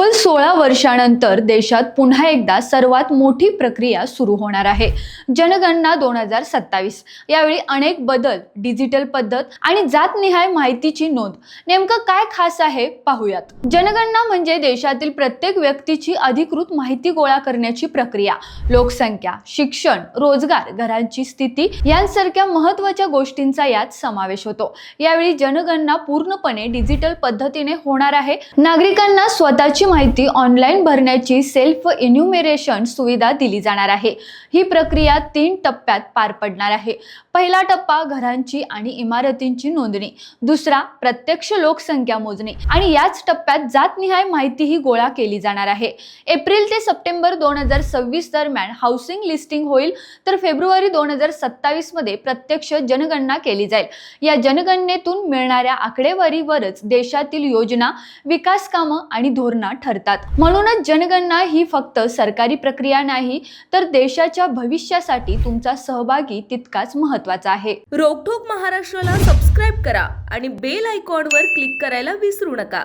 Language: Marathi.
तब्बल 16 वर्षांनंतर देशात पुन्हा एकदा सर्वात मोठी प्रक्रिया सुरू होणार आहे, जनगणना 2027। यावेळी अनेक बदल, डिजिटल पद्धत आणि जातनिहाय माहितीची नोंद। नेमकं काय खास आहे पाहूयात। जनगणना म्हणजे देशातील प्रत्येक व्यक्तीची अधिकृत माहिती गोळा करण्याची प्रक्रिया। लोकसंख्या, शिक्षण, रोजगार, घरांची स्थिती यांसारख्या महत्त्वाच्या गोष्टींचा यात समावेश होतो। यावेळी जनगणना पूर्णपणे डिजिटल पद्धतीने होणार आहे। नागरिकांना स्वतःची माहिती ऑनलाईन भरण्याची सेल्फ इन्युमरेशन सुविधा दिली जाणार आहे। ही प्रक्रिया 3 टप्प्यात पार पडणार आहे। पहिला टप्पा घरांची आणि इमारतींची नोंदणी, दुसरा प्रत्यक्ष लोकसंख्या मोजणी आणि याच टप्प्यात जातनिहाय माहितीही गोळा केली जाणार आहे। एप्रिल ते सप्टेंबर 2026 दरम्यान हाऊसिंग लिस्टिंग होईल, तर फेब्रुवारी 2027 मध्ये प्रत्यक्ष जनगणना केली जाईल। या जनगणनेतून मिळणाऱ्या आकडेवारीवरच देशातील योजना, विकास कामं आणि धोरणा ठरतात। म्हणूनच जनगणना ही फक्त सरकारी प्रक्रिया नाही, तर देशाच्या भविष्यासाठी तुमचा सहभागी तितकाच महत्त्वाचा आहे। रोकठोक महाराष्ट्राला सबस्क्राईब करा आणि बेल आयकॉनवर क्लिक करायला विसरू नका।